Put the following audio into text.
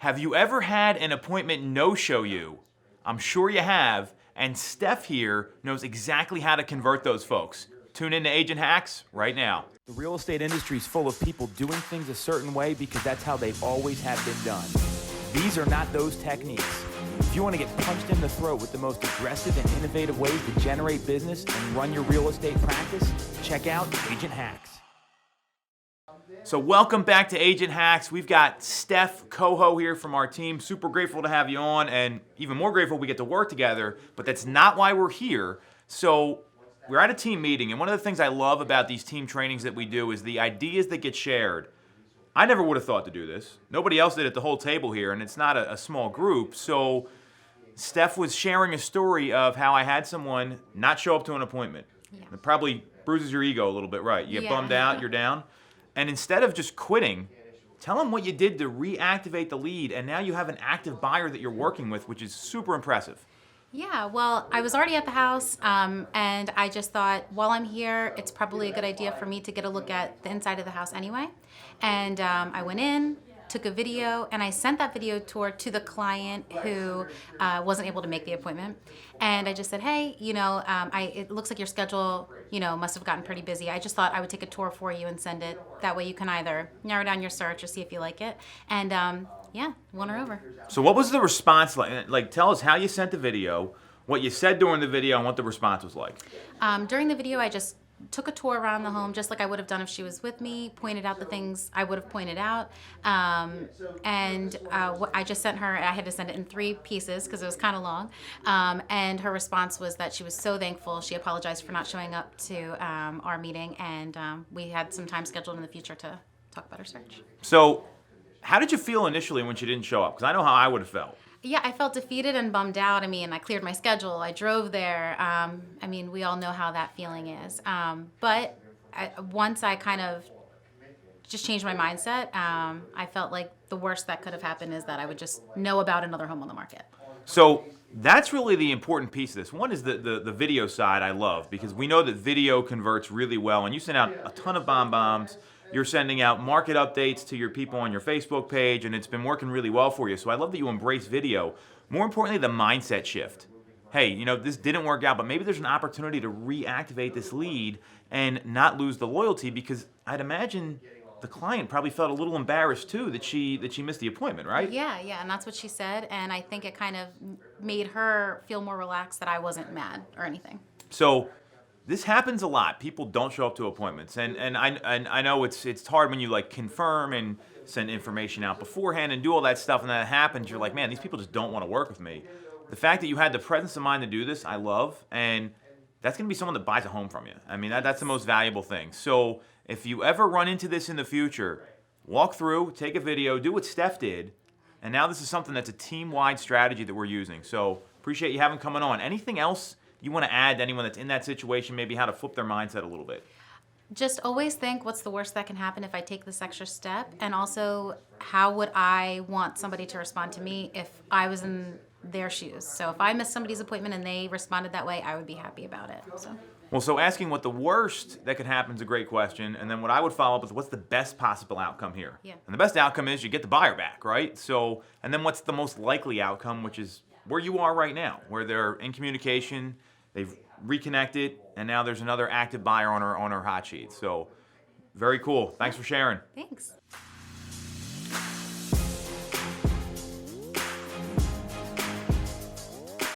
Have you ever had an appointment no-show you? I'm sure you have, and Steph here knows exactly how to convert those folks. Tune in to Agent Hacks right now. The real estate industry is full of people doing things a certain way because that's how they always have been done. These are not those techniques. If you want to get punched in the throat with the most aggressive and innovative ways to generate business and run your real estate practice, check out Agent Hacks. So welcome back to Agent Hacks. We've got Steph Coho here from our team. Super grateful to have you on, and even more grateful we get to work together, but that's not why we're here. So we're at a team meeting, and one of the things I love about these team trainings that we do is the ideas that get shared. I never would have thought to do this. Nobody else did at the whole table here, and it's not a small group. So Steph was sharing a story of how I had someone not show up to an appointment. Yeah. It probably bruises your ego a little bit, right? You get bummed out, you're down. And instead of just quitting, tell them what you did to reactivate the lead, and now you have an active buyer that you're working with, which is super impressive. Yeah, well, I was already at the house, and I just thought, while I'm here, it's probably a good idea for me to get a look at the inside of the house anyway. And I went in, took a video, and I sent that video tour to the client who wasn't able to make the appointment. And I just said, hey, it looks like your schedule, must have gotten pretty busy. I just thought I would take a tour for you and send it. That way you can either narrow down your search or see if you like it. And won her over. So what was the response like? Like, tell us how you sent the video, what you said during the video, and what the response was like. During the video, I just took a tour around the home, just like I would have done if she was with me, pointed out the things I would have pointed out. I just sent her, I had to send it in 3 pieces because it was kind of long. And her response was that she was so thankful. She apologized for not showing up to our meeting, and we had some time scheduled in the future to talk about her search. So how did you feel initially when she didn't show up? Because I know how I would have felt. Yeah, I felt defeated and bummed out. I cleared my schedule. I drove there. We all know how that feeling is. But once I kind of just changed my mindset, I felt like the worst that could have happened is that I would just know about another home on the market. So that's really the important piece of this. One is the video side I love, because we know that video converts really well. And you sent out a ton of bombs. You're sending out market updates to your people on your Facebook page, and it's been working really well for you. So I love that you embrace video. More importantly, the mindset shift. Hey, this didn't work out, but maybe there's an opportunity to reactivate this lead and not lose the loyalty, because I'd imagine the client probably felt a little embarrassed too that she missed the appointment, right? Yeah, and that's what she said, and I think it kind of made her feel more relaxed that I wasn't mad or anything. So this happens a lot. People don't show up to appointments, and I know it's hard when you confirm and send information out beforehand and do all that stuff, and then it happens. You're like, man, these people just don't want to work with me. The fact that you had the presence of mind to do this, I love, and that's going to be someone that buys a home from you. That's the most valuable thing. So if you ever run into this in the future, walk through, take a video, do what Steph did, and now this is something that's a team-wide strategy that we're using. So appreciate you having coming on. Anything else you want to add to anyone that's in that situation, maybe how to flip their mindset a little bit? Just always think, what's the worst that can happen if I take this extra step? And also, how would I want somebody to respond to me if I was in their shoes? So if I missed somebody's appointment and they responded that way, I would be happy about it. So asking what the worst that could happen is a great question. And then what I would follow up with, what's the best possible outcome here? Yeah. And the best outcome is you get the buyer back, right? So, and then what's the most likely outcome, which is where you are right now, where they're in communication, they've reconnected, and now there's another active buyer on her hot sheet. So very cool. Thanks for sharing. Thanks.